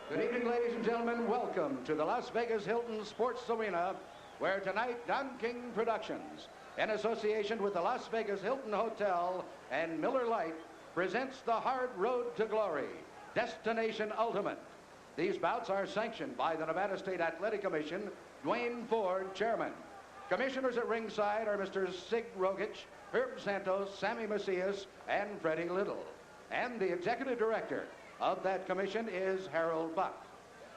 Good evening, ladies and gentlemen. Welcome to the Las Vegas Hilton Sports Arena, where tonight Don King Productions, in association with the Las Vegas Hilton Hotel and Miller Lite, presents the Hard Road to Glory, Destination Ultimate. These bouts are sanctioned by the Nevada State Athletic Commission, Dwayne Ford, chairman. Commissioners at ringside are Mr. Sig Rogich, Herb Santos, Sammy Macias, and Freddie Little. And the executive director of that commission is Harold Buck.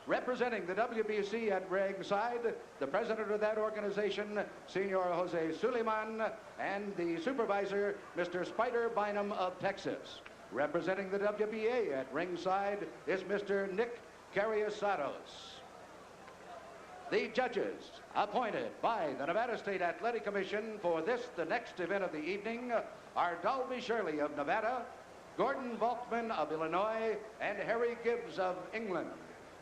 Representing the WBC at ringside, the president of that organization, Senor Jose Suleiman, and the supervisor, Mr. Spider Bynum of Texas. Representing the WBA at ringside is Mr. Nick Carriasados. The judges appointed by the Nevada State Athletic Commission for this, the next event of the evening, are Dalby Shirley of Nevada, Gordon Volkman of Illinois, and Harry Gibbs of England.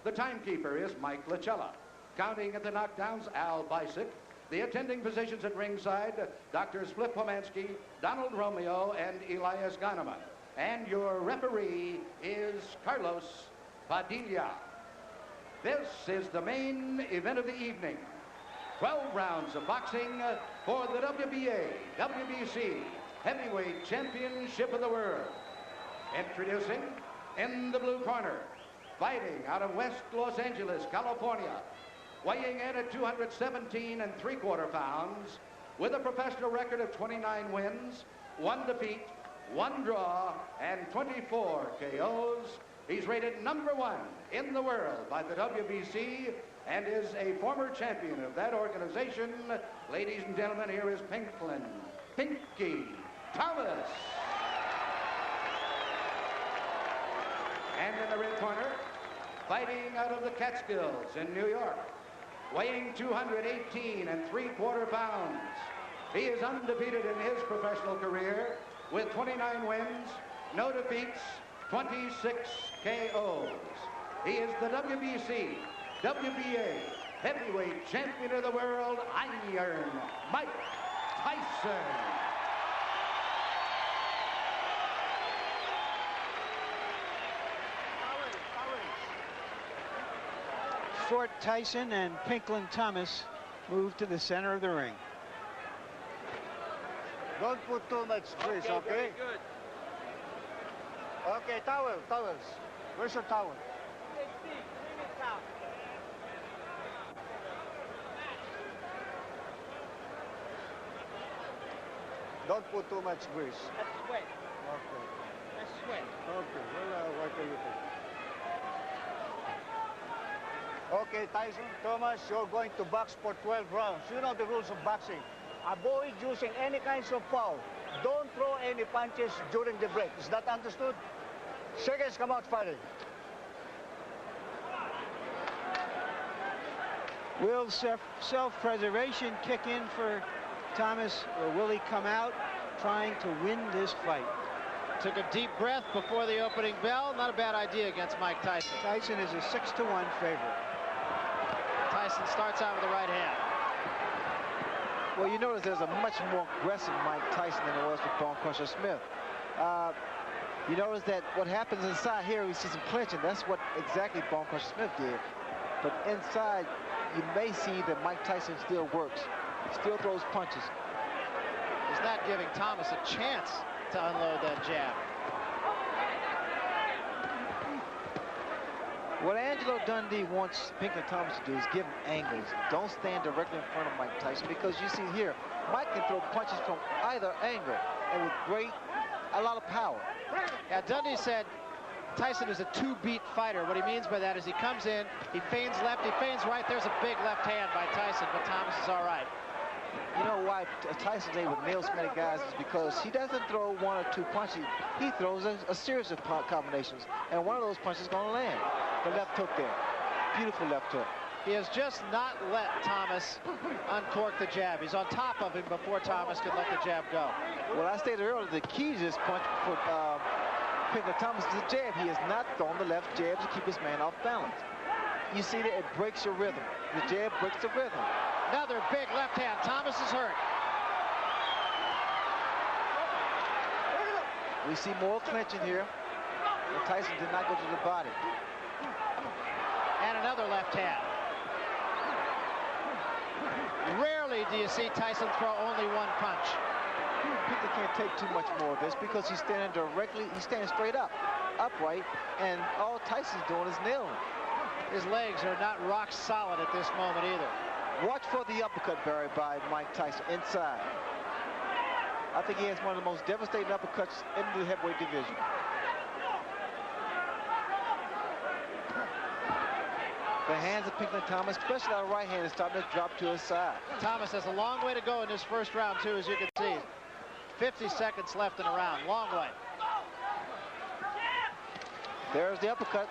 The timekeeper is Mike Lachella. Counting at the knockdowns, Al Bisick. The attending physicians at ringside, Drs. Flip Pomansky, Donald Romeo, and Elias Ghanneman. And your referee is Carlos Padilla. This is the main event of the evening. 12 rounds of boxing for the WBA, WBC Heavyweight Championship of the World. Introducing, in the blue corner, fighting out of West Los Angeles, California, weighing in at 217 3/4 pounds, with a professional record of 29 wins, 1 defeat, 1 draw, and 24 KOs. He's rated #1 in the world by the WBC and is a former champion of that organization. Ladies and gentlemen, here is Pinklon, Pinky Thomas. And in the red corner, fighting out of the Catskills in New York, weighing 218 3/4 pounds. He is undefeated in his professional career with 29 wins, no defeats, 26 KOs. He is the WBC, WBA Heavyweight Champion of the World, Iron Mike Tyson. Fort Tyson and Pinklon Thomas move to the center of the ring. Don't put too much grease, okay? Very good. Okay, towels. Where's your towel? Don't put too much grease. That's sweat. Okay. That's sweat. Okay, well, what can you do? Okay, Tyson, Thomas, you're going to box for 12 rounds. You know the rules of boxing. Avoid using any kinds of foul. Don't throw any punches during the break. Is that understood? Seconds come out fighting. Will self-preservation kick in for Thomas, or will he come out trying to win this fight? Took a deep breath before the opening bell. Not a bad idea against Mike Tyson. Tyson is a 6-1 favorite. Tyson starts out with the right hand. Well, you notice there's a much more aggressive Mike Tyson than there was with Bone Crusher Smith. You notice that what happens inside here, we see some clinching. That's what exactly Bone Crusher Smith did. But inside, you may see that Mike Tyson still works. Still throws punches. He's not giving Thomas a chance to unload that jab. What Angelo Dundee wants Pinklon Thomas to do is give him angles. Don't stand directly in front of Mike Tyson, because you see here, Mike can throw punches from either angle and with a lot of power. Yeah, Dundee said Tyson is a two-beat fighter. What he means by that is he comes in, he feigns left, he feigns right. There's a big left hand by Tyson, but Thomas is all right. You know why Tyson's able to nail so many guys is because he doesn't throw 1 or 2 punches. He throws a series of combinations, and one of those punches is going to land. The left hook there. Beautiful left hook. He has just not let Thomas uncork the jab. He's on top of him before Thomas could let the jab go. Well, I stated earlier, the key to this punch for Pinklon Thomas is the jab. He has not thrown the left jab to keep his man off balance. You see that it breaks your rhythm. The jab breaks the rhythm. Another big left hand. Thomas is hurt. We see more clinching here. And Tyson did not go to the body. another left hand. Rarely do you see Tyson throw only one punch. Pinklon can't take too much more of this because he's standing straight up, upright, and all Tyson's doing is nailing. His legs are not rock solid at this moment either. Watch for the uppercut, Barry, by Mike Tyson inside. I think he has one of the most devastating uppercuts in the heavyweight division. The hands of Pinklon Thomas, especially our right hand, is starting to drop to his side. Thomas has a long way to go in this first round, too, as you can see. 50 seconds left in the round. Long way. There's the uppercut.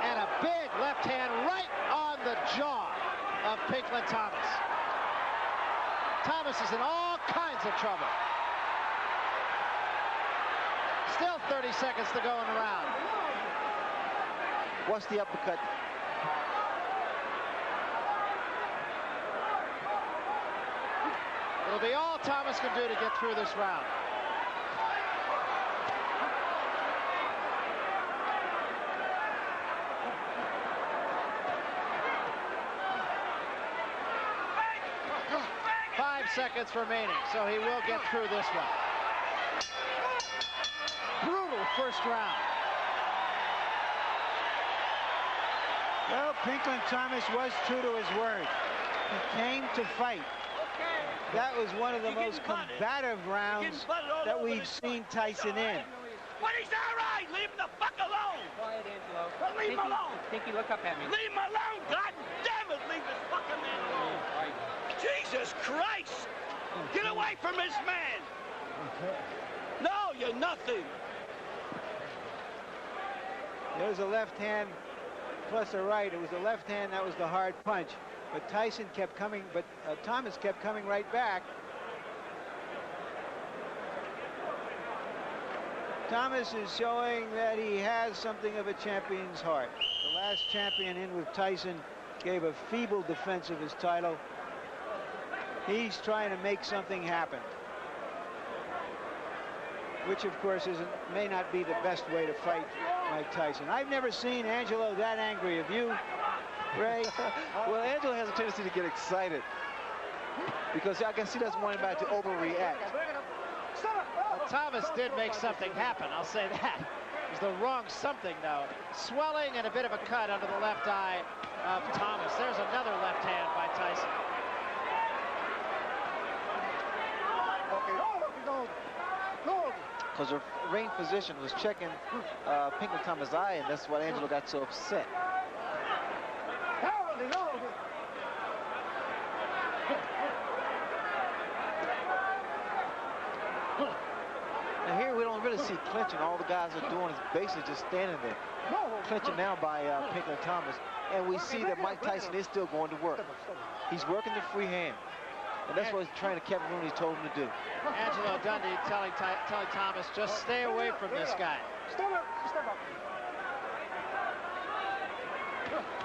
And a big left hand right on the jaw of Pinklon Thomas. Thomas is in all kinds of trouble. Still 30 seconds to go in the round. What's the uppercut? It'll be all Thomas can do to get through this round. Seconds remaining, so he will get through this one. Brutal first round. Well, Pinklon Thomas was true to his word. He came to fight. That was one of the most combative rounds that we've seen Tyson in. But he's all right. Leave him the fuck alone. Quiet, Angelo. Leave him alone. Pinky, look up at me. Leave him alone. God damn it. Leave this fucking man alone. Jesus Christ! Get away from this man! No, you're nothing. There's a left hand plus a right. It was the left hand that was the hard punch. But Tyson kept coming, but Thomas kept coming right back. Thomas is showing that he has something of a champion's heart. The last champion in with Tyson gave a feeble defense of his title. He's trying to make something happen, which of course may not be the best way to fight Mike Tyson. I've never seen Angelo that angry. Have you, Ray? Well, Angelo has a tendency to get excited because I can see that's one about to overreact. Well, Thomas did make something happen, I'll say that. It was the wrong something, though. Swelling and a bit of a cut under the left eye of Thomas. There's another left hand by Tyson. Because the ring physician was checking Pinklon Thomas' eye, and that's why Angelo got so upset. Now here we don't really see clinching. All the guys are doing is basically just standing there. Clinching now by Pinklon Thomas. And we see that Mike Tyson is still going to work. He's working the free hand. And that's what Trainer Kevin Rooney told him to do. Angelo Dundee telling Thomas, just stay away from this guy.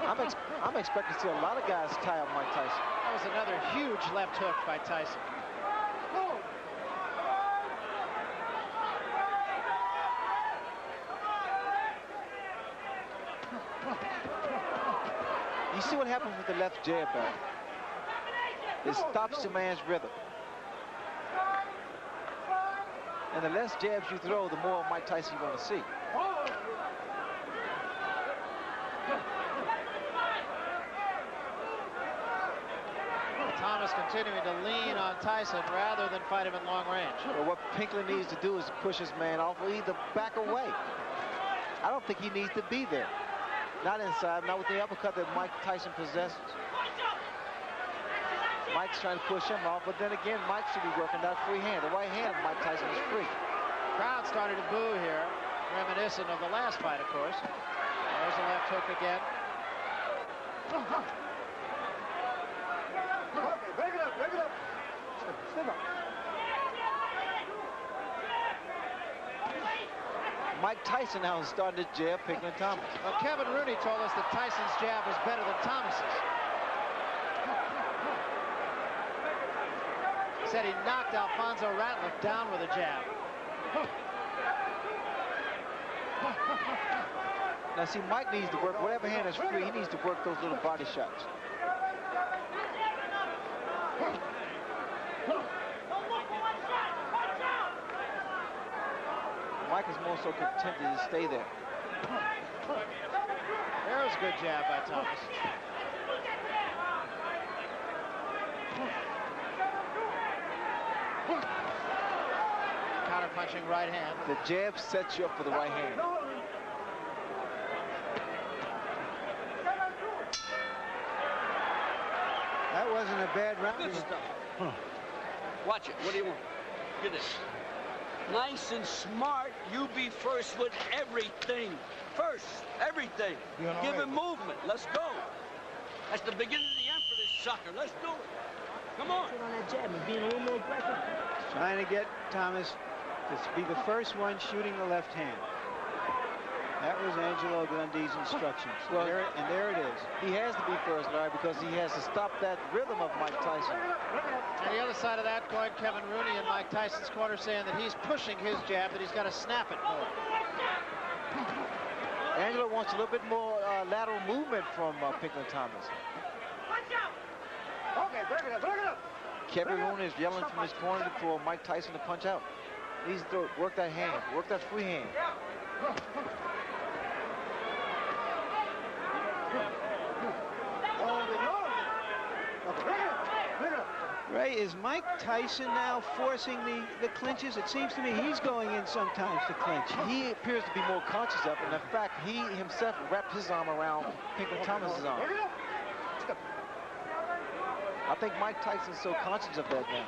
I'm expecting to see a lot of guys tie up Mike Tyson. That was another huge left hook by Tyson. You see what happens with the left jab back? It stops the man's rhythm. And the less jabs you throw, the more Mike Tyson you're going to see. Thomas continuing to lean on Tyson rather than fight him in long range. Well, what Pinklon needs to do is push his man off or either back away. I don't think he needs to be there. Not inside, not with the uppercut that Mike Tyson possesses. Mike's trying to push him off, but then again, Mike should be working that free hand. The right hand of Mike Tyson is free. Crowd started to boo here, reminiscent of the last fight, of course. There's a left hook again. Break it up. Step up. Mike Tyson now is starting to jab Pinklon Thomas. Well, Kevin Rooney told us that Tyson's jab was better than Thomas's. He said he knocked Alfonso Ratliff down with a jab. Now, see, Mike needs to work, whatever hand is free, he needs to work those little body shots. Mike is more so contented to stay there. There's a good jab by Thomas. Counter punching right hand. The jab sets you up for the right hand. That wasn't a bad round. Good stuff. Watch it. What do you want? Get it. Nice and smart. You be first with everything. First, everything. Give him movement. Let's go. That's the beginning of the end for this sucker. Let's do it. Come on. On that jab and being a little more aggressive. Trying to get Thomas to be the first one shooting the left hand. That was Angelo Gundy's instructions. Well, and there it is. He has to be first, Larry, because he has to stop that rhythm of Mike Tyson. On the other side of that, going Kevin Rooney in Mike Tyson's corner, saying that he's pushing his jab, that he's got to snap it more. Angelo wants a little bit more lateral movement from Pinklon Thomas. Okay, break it up, break it up. Kevin Rooney is yelling from his corner for Mike Tyson to punch out. He needs to work that hand, work that free hand. Ray, is Mike Tyson now forcing the clinches? It seems to me he's going in sometimes to clinch. He appears to be more conscious of it, and in fact, he himself wrapped his arm around Pinklon Thomas's arm. I think Mike Tyson's so conscious of that now.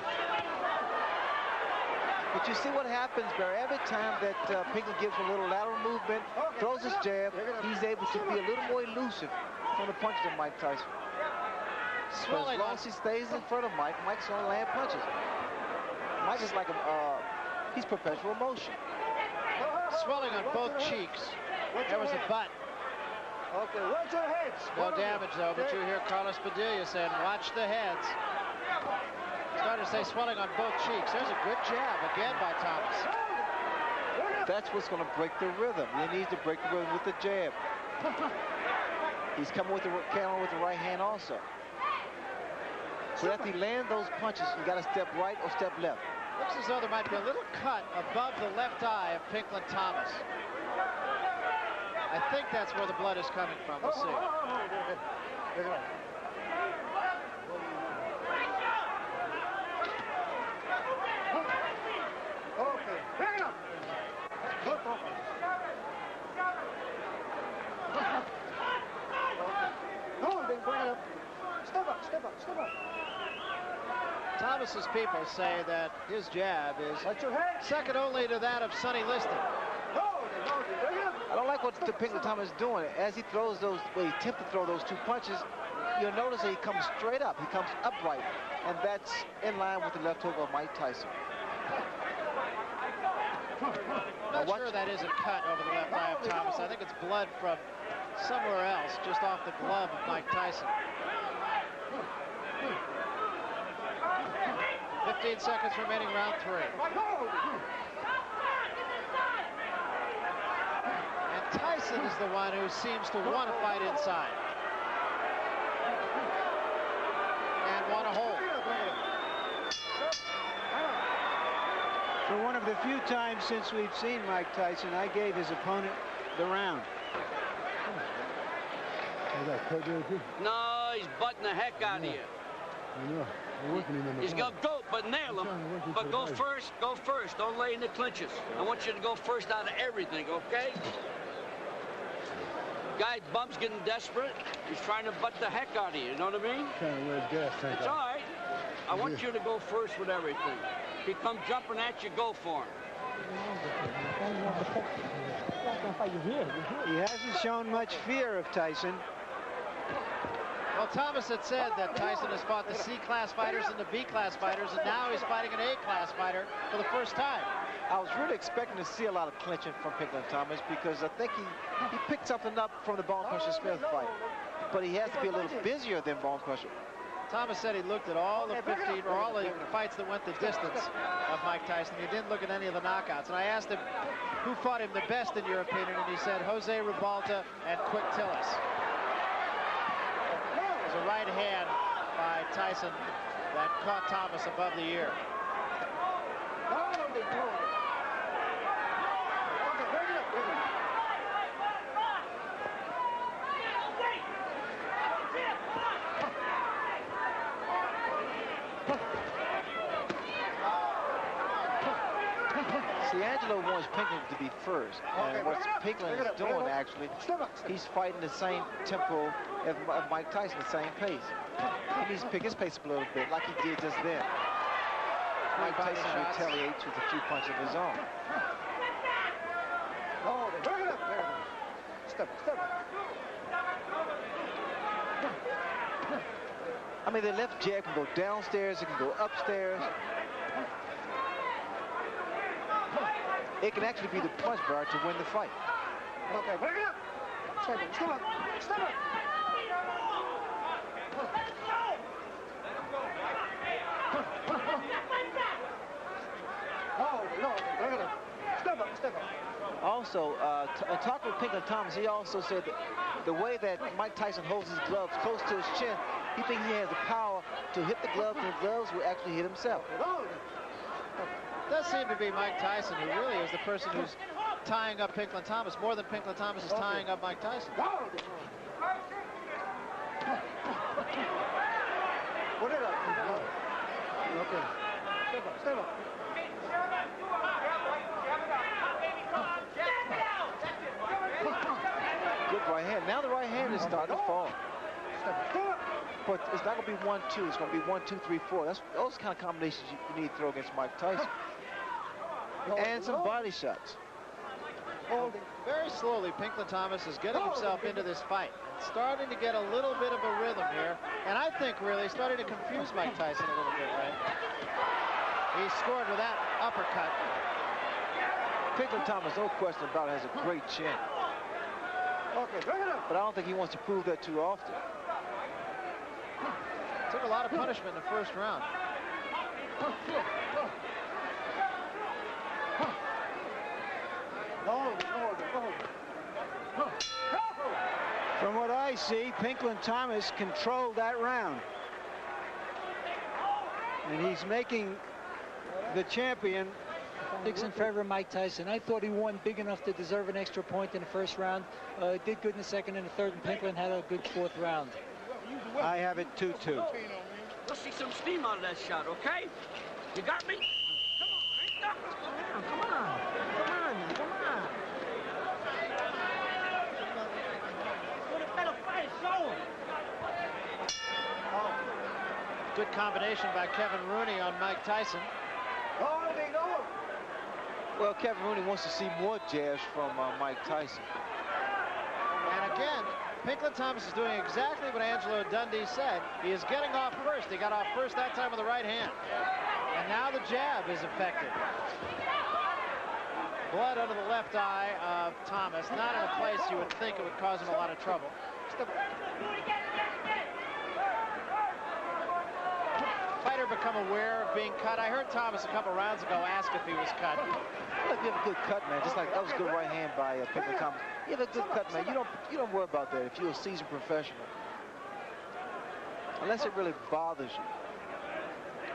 But you see what happens, Barry, every time that Pinklon gives a little lateral movement, throws his jab, he's able to be a little more elusive from the punches of Mike Tyson. So as long as he stays in front of Mike, Mike's going to land punches. Mike is like he's perpetual motion. Swelling on both cheeks. There was a butt. Okay, watch your heads. No damage, though, but you hear Carlos Padilla saying, watch the heads. Started to say swelling on both cheeks. There's a good jab again by Thomas. That's what's going to break the rhythm. He needs to break the rhythm with the jab. He's coming with the camera with the right hand also. So after he lands those punches, you got to step right or step left. Looks as though there might be a little cut above the left eye of Pinklon Thomas. I think that's where the blood is coming from. We'll see. Okay, bring it up. Come on, big, bring it up. Step up, step up, step up. Thomas's people say that his jab is Watch your head. second only to that of Sonny Liston. I don't like what Pinklon Thomas is doing. As he throws those, well, he attempts to throw those two punches, you'll notice that he comes straight up. He comes upright, and that's in line with the left hook of Mike Tyson. Not sure that is a cut over the left eye of Thomas. I think it's blood from somewhere else, just off the glove of Mike Tyson. 15 seconds remaining, round 3. And Tyson is the one who seems to want to fight inside. And want to hold. For one of the few times since we've seen Mike Tyson, I gave his opponent the round. No, he's butting the heck out of you. He's going to go, but nail him. But go first, go first. Don't lay in the clinches. I want you to go first out of everything, okay? Guy bumps getting desperate. He's trying to butt the heck out of you, you know what I mean? It's all right. I want you to go first with everything. If he comes jumping at you, go for him. He hasn't shown much fear of Tyson. Well, Thomas had said that Tyson has fought the C-class fighters and the B-class fighters, and now he's fighting an A-class fighter for the first time. I was really expecting to see a lot of clinching from Pinklon Thomas because I think he picked something up from the Bone Crusher Smith fight. But he has to be a little busier than Bone Crusher. Thomas said he looked at all the 15 or all the fights that went the distance of Mike Tyson. He didn't look at any of the knockouts. And I asked him, who fought him the best in your opinion, and he said Jose Ribalta and Quick Tillis. It was a right hand by Tyson that caught Thomas above the ear. See, Angelo wants Pinklon to be first. And what Pinklon is doing, actually, he's fighting the same tempo as Mike Tyson, the same pace. He needs to pick his pace up a little bit, like he did just then. Mike Tyson retaliates with a few punches of his own. I mean, the left jab can go downstairs, it can go upstairs. It can actually be the punch bar to win the fight. Okay, bring it up. Step up. Step up. Oh, no, bring it up. Step up. Also, talking with Pinklon Thomas, he also said that the way that Mike Tyson holds his gloves close to his chin, he thinks he has the power to hit the gloves, and the gloves will actually hit himself. It does seem to be Mike Tyson who really is the person who's tying up Pinklon Thomas more than Pinklon Thomas is tying up Mike Tyson. Put it up. Okay. Step up. Good right hand. Now the right hand is starting to fall. But it's not going to be 1-2. It's going to be 1-2-3-4. That's those kind of combinations you need to throw against Mike Tyson. And some body shots. Very slowly, Pinklon Thomas is getting himself into this fight. Starting to get a little bit of a rhythm here. And I think really starting to confuse Mike Tyson a little bit, right? He scored with that uppercut. Pinklon Thomas, no question about it, has a great chin. Okay, bring it up. But I don't think he wants to prove that too often. Took a lot of punishment in the first round. From what I see, Pinklon Thomas controlled that round. And he's making the champion. Six in favor of Mike Tyson. I thought he won big enough to deserve an extra point in the first round. Did good in the second and the third, and Pinklon had a good fourth round. I have it 2-2. We'll see some steam out of that shot, okay? You got me? Come on. What a better fight, show him. Good combination by Kevin Rooney on Mike Tyson. Well, Kevin Rooney wants to see more jabs from Mike Tyson. And again, Pinklon Thomas is doing exactly what Angelo Dundee said. He is getting off first. He got off first that time with the right hand. And now the jab is effective. Blood under the left eye of Thomas. Not in a place you would think it would cause him a lot of trouble. Fighter become aware of being cut. I heard Thomas a couple rounds ago ask if he was cut. Well, if you have a good cut, man, just like that was a good right hand by Pinklon Thomas. You have a good cut, man. You don't worry about that if you're a seasoned professional. Unless it really bothers you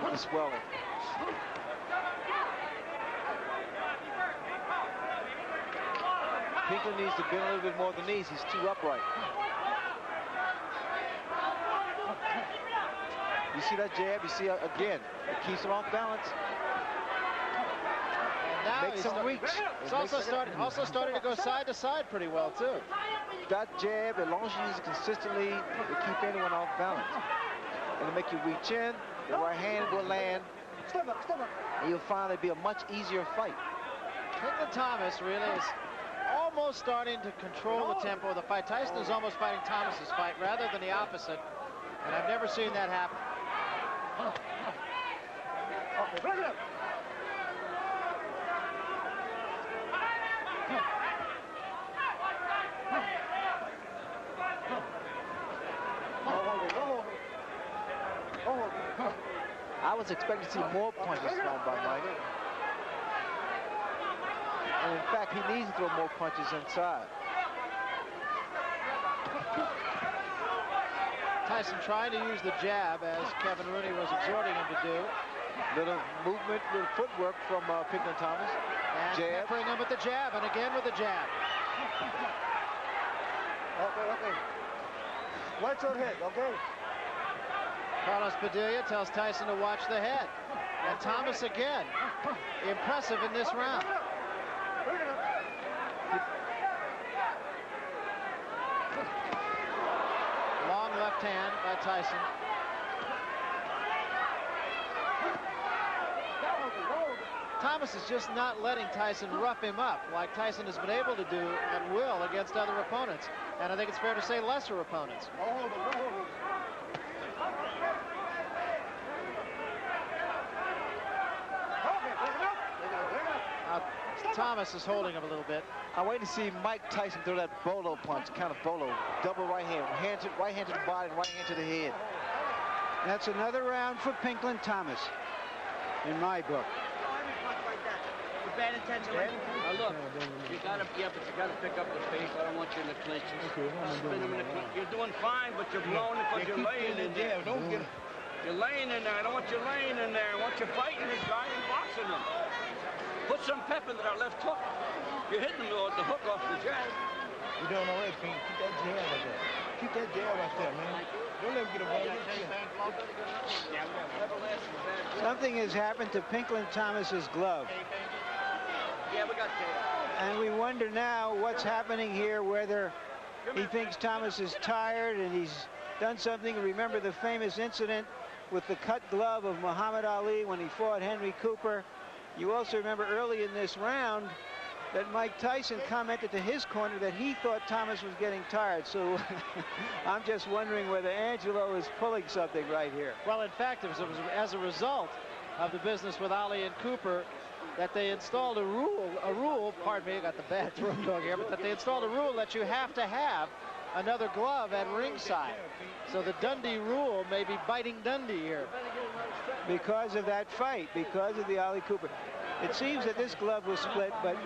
with the swelling. Pinklon needs to bend a little bit more than these. He's too upright. You see that jab? You see, again, it keeps him off balance. And now Makes him reach. It's also starting to go side to side pretty well, too. That jab, as long as you use it consistently, will keep anyone off balance. It'll make you reach in, the right hand will land, and you'll find it'll be a much easier fight. Pinklon Thomas really is almost starting to control the tempo of the fight. Tyson is almost fighting Thomas's fight rather than the opposite, and I've never seen that happen. Okay, bring it up. I was expecting to see more punches thrown by Mike. And And in fact, he needs to throw more punches inside. Tyson trying to use the jab, as Kevin Rooney was exhorting him to do. Little movement, little footwork from Pinklon Thomas. And Jab. peppering him with the jab, and again with the jab. Okay. Watch your head, okay? Carlos Padilla tells Tyson to watch the head. And Thomas again, impressive in this round. Long left hand by Tyson. Thomas is just not letting Tyson rough him up like Tyson has been able to do at will against other opponents. And I think it's fair to say lesser opponents. Thomas is holding him a little bit. I'm waiting to see Mike Tyson throw that bolo punch, kind of bolo, double right hand to the body and right hand to the head. That's another round for Pinklon Thomas, in my book. Bad intention. Now look, you gotta pick up the pace. I don't want you in the clinch. Spin him in the clinch. You're doing fine, but you're blowing it because you're laying in there. You're laying in there. I don't want you laying in there. I want you fighting this guy and boxing him. Put some pep into that left hook. You're hitting him with the hook off the jab. You're doing all right, Pink. Keep that jab right there. Keep that jab right there, man. Don't let him get away. Something has happened to Pinklon Thomas's glove. Yeah, we got that. And we wonder now what's happening here, whether he thinks Thomas is tired and he's done something. Remember the famous incident with the cut glove of Muhammad Ali when he fought Henry Cooper. You also remember early in this round that Mike Tyson commented to his corner that he thought Thomas was getting tired. So I'm just wondering whether Angelo is pulling something right here. Well, in fact, it was as a result of the business with Ali and Cooper that they installed a rule, pardon me, I got the bad throat dog here, but that they installed a rule that you have to have another glove at ringside. So the Dundee rule may be biting Dundee here. Because of that fight, because of the Ali Cooper. It seems that this glove was split, but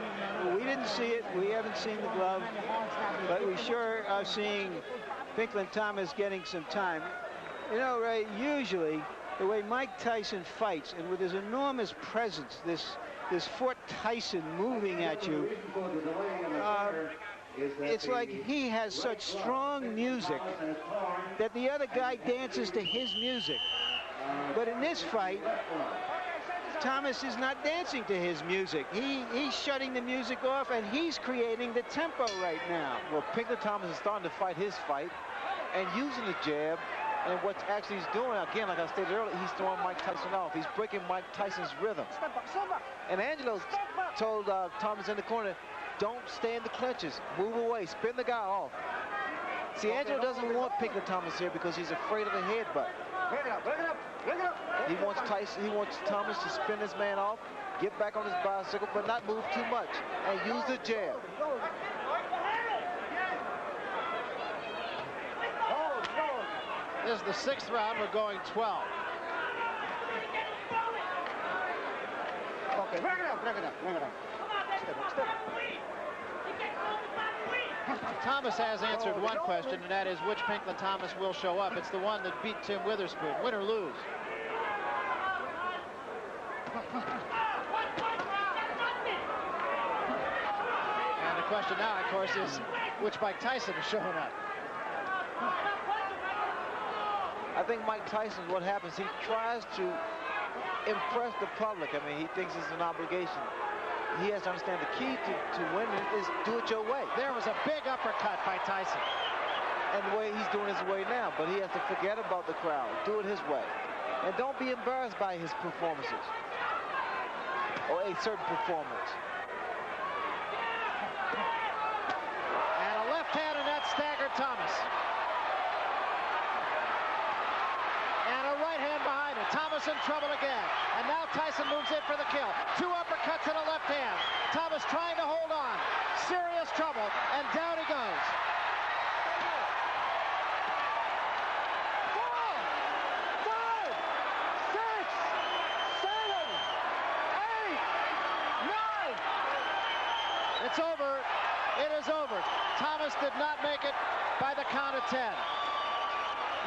we didn't see it. We haven't seen the glove, but we sure are seeing Pinklon Thomas getting some time. You know, Ray, usually the way Mike Tyson fights, and with his enormous presence, this Fort Tyson moving at you, it's like he has such strong music that the other guy dances to his music. But in this fight, Thomas is not dancing to his music. He's shutting the music off, and he's creating the tempo right now. Well, Pinklon Thomas is starting to fight his fight and using the jab. And what actually he's doing, again, like I stated earlier, he's throwing Mike Tyson off. He's breaking Mike Tyson's rhythm. And Angelo told Thomas in the corner, don't stay in the clinches. Move away. Spin the guy off. See, Angelo doesn't want Pinklon Thomas here because he's afraid of the headbutt. He wants Thomas to spin his man off, get back on his bicycle, but not move too much, and use the jab. This is the 6th round. We're going 12. Okay, bring it up. Step. Thomas has answered one question, and that is which Pinklon Thomas will show up. It's the one that beat Tim Witherspoon, win or lose. And the question now, of course, is which Mike Tyson is showing up. I think Mike Tyson, what happens, he tries to impress the public. I mean, he thinks it's an obligation. He has to understand the key to winning is do it your way. There was a big uppercut by Tyson. And the way he's doing his way now, but he has to forget about the crowd. Do it his way. And don't be embarrassed by his performances or a certain performance. And a left hand, and that staggered Thomas. And a right hand behind it. Thomas in trouble again. And now Tyson moves in for the kill. 2 uppercuts and a left hand. Thomas trying to hold on. Serious trouble. And down he goes. 4, 5, 6, 7, 8, 9, 10. it's over. It is over. Thomas did not make it by the count of 10.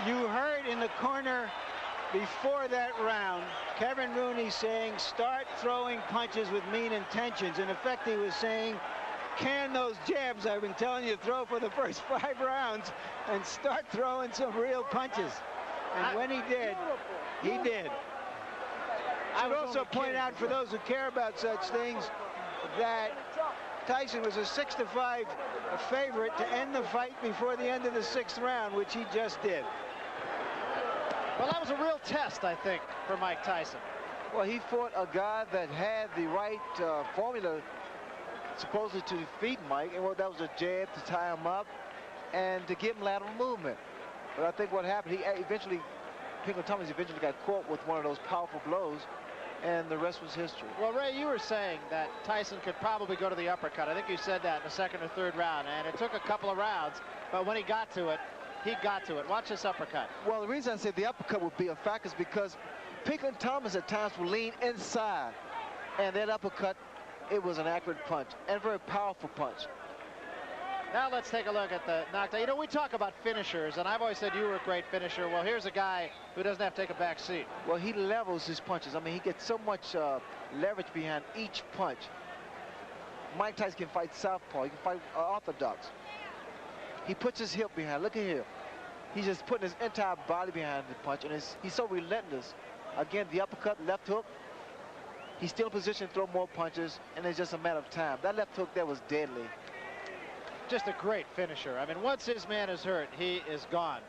You heard in the corner before that round, Kevin Rooney saying, start throwing punches with mean intentions. In effect, he was saying, can those jabs I've been telling you to throw for the first 5 rounds and start throwing some real punches. And when he did, he did. I would also point out for those who care about such things that Tyson was a 6-5 favorite to end the fight before the end of the 6th round, which he just did. Well, that was a real test, I think, for Mike Tyson. Well, he fought a guy that had the right formula supposedly to defeat Mike, and that was a jab to tie him up and to give him lateral movement. But I think what happened, Pinklon Thomas eventually got caught with one of those powerful blows, and the rest was history. Well, Ray, you were saying that Tyson could probably go to the uppercut. I think you said that in the 2nd or 3rd round, and it took a couple of rounds, but when he got to it, he got to it. Watch this uppercut. Well, the reason I said the uppercut would be a factor is because Pinklon Thomas at times will lean inside, and that uppercut, it was an accurate punch and a very powerful punch. Now let's take a look at the knockdown. You know, we talk about finishers, and I've always said you were a great finisher. Well, here's a guy who doesn't have to take a back seat. Well, he levels his punches. I mean, he gets so much leverage behind each punch. Mike Tyson can fight southpaw. He can fight orthodox. He puts his hip behind. Look at here. He's just putting his entire body behind the punch, and he's so relentless. Again, the uppercut, left hook. He's still in position to throw more punches, and it's just a matter of time. That left hook there was deadly. Just a great finisher. I mean, once his man is hurt, he is gone.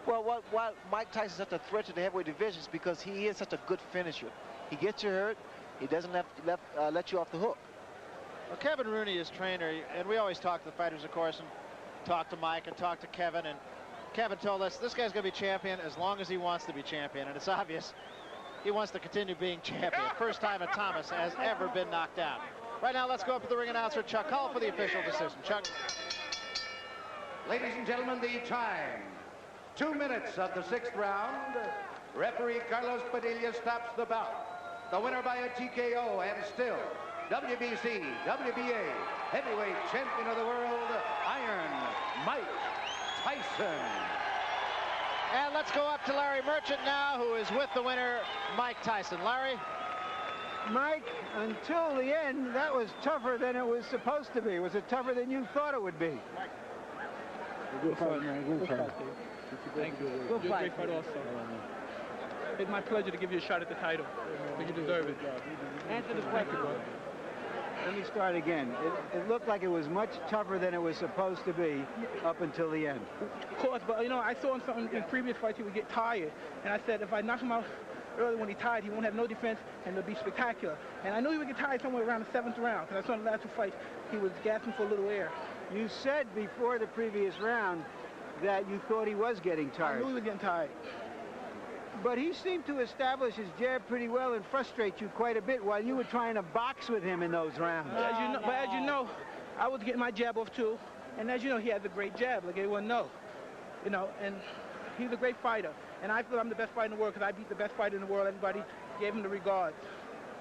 Well, why Mike Tyson's such a threat to the heavyweight division is because he is such a good finisher. He gets you hurt. He doesn't let you off the hook. Well, Kevin Rooney is trainer, and we always talk to the fighters, of course, and talk to Mike and talk to Kevin. And Kevin told us this guy's going to be champion as long as he wants to be champion. And it's obvious he wants to continue being champion. First time that Thomas has ever been knocked out. Right now, let's go up to the ring announcer, Chuck Hull, for the official decision. Chuck. Ladies and gentlemen, the time. 2 minutes of the 6th round. Referee Carlos Padilla stops the bout. The winner by a TKO and still WBC, WBA heavyweight champion of the world, Iron Mike Tyson. And let's go up to Larry Merchant now, who is with the winner, Mike Tyson. Larry? Mike, until the end, that was tougher than it was supposed to be. Was it tougher than you thought it would be? Good fight, man. Good fight. Thank you. Good fight. Great fight also. It's my pleasure to give you a shot at the title. I think you deserve it. Answer the question. Let me start again. It looked like it was much tougher than it was supposed to be up until the end. Of course, but you know, I saw in something in previous fights he would get tired, and I said if I knock him out early when he tired, he won't have no defense, and it'll be spectacular. And I knew he would get tired somewhere around the 7th round, because I saw in the last 2 fights he was gasping for a little air. You said before the previous round that you thought he was getting tired. I knew he was getting tired. But he seemed to establish his jab pretty well and frustrate you quite a bit while you were trying to box with him in those rounds. As you know, I was getting my jab off too. And as you know, he has a great jab, like everyone knows. You know, and he's a great fighter. And I feel I'm the best fighter in the world because I beat the best fighter in the world. Everybody gave him the regards.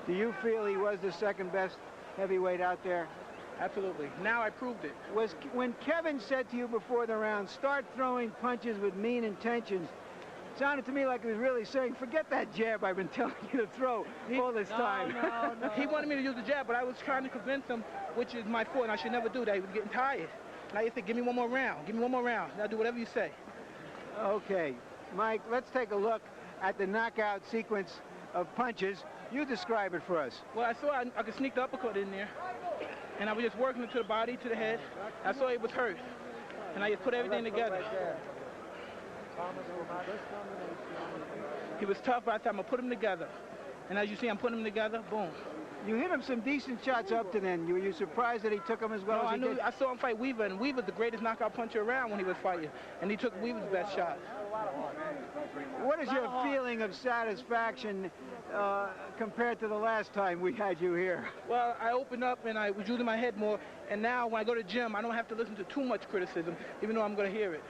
Do you feel he was the 2nd best heavyweight out there? Absolutely. Now I proved it. When Kevin said to you before the round, start throwing punches with mean intentions, it sounded to me like he was really saying, forget that jab I've been telling you to throw all this time. No. He wanted me to use the jab, but I was trying to convince him, which is my fault, and I should never do that. He was getting tired. And I said, give me one more round. Give me one more round. And I'll do whatever you say. Okay. Mike, let's take a look at the knockout sequence of punches. You describe it for us. Well, I saw I could sneak the uppercut in there, and I was just working it to the body, to the head. I saw he was hurt, and I just put everything together. He was tough, but I thought I'm going to put him together. And as you see, I'm putting him together, boom. You hit him some decent shots up to then. Were you surprised that he took them as well as he did? I saw him fight Weaver, and Weaver's the greatest knockout puncher around when he was fighting. And he took Weaver's best shot. What is your feeling of satisfaction compared to the last time we had you here? Well, I opened up and I was using my head more, and now when I go to the gym, I don't have to listen to too much criticism, even though I'm going to hear it.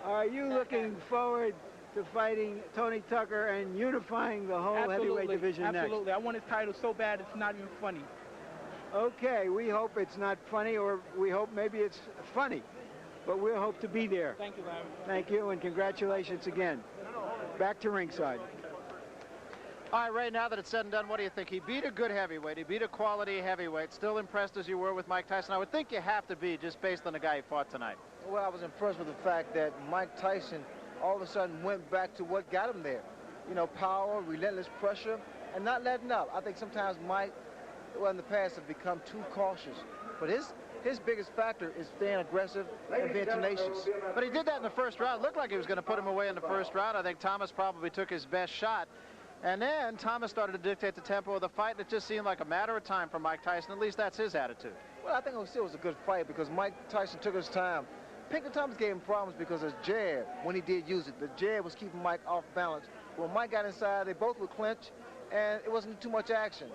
Are you looking forward to fighting Tony Tucker and unifying the whole heavyweight division next? Absolutely. I want his title so bad it's not even funny. Okay, we hope it's not funny, or we hope maybe it's funny. But we'll hope to be there. Thank you, Larry. Thank you, and congratulations again. Back to ringside. All right, Ray, now that it's said and done, what do you think? He beat a good heavyweight. He beat a quality heavyweight. Still impressed as you were with Mike Tyson? I would think you have to be, just based on the guy he fought tonight. Well, I was impressed with the fact that Mike Tyson all of a sudden went back to what got him there. You know, power, relentless pressure, and not letting up. I think sometimes Mike, well, in the past, have become too cautious. But his biggest factor is staying aggressive and being tenacious. But he did that in the first round. It looked like he was going to put him away in the first round. I think Thomas probably took his best shot. And then Thomas started to dictate the tempo of the fight, and it just seemed like a matter of time for Mike Tyson. At least that's his attitude. Well, I think it still was a good fight because Mike Tyson took his time. Pinklon Thomas gave him problems because his jab, when he did use it, the jab was keeping Mike off balance. When Mike got inside, they both would clinch, and it wasn't too much action.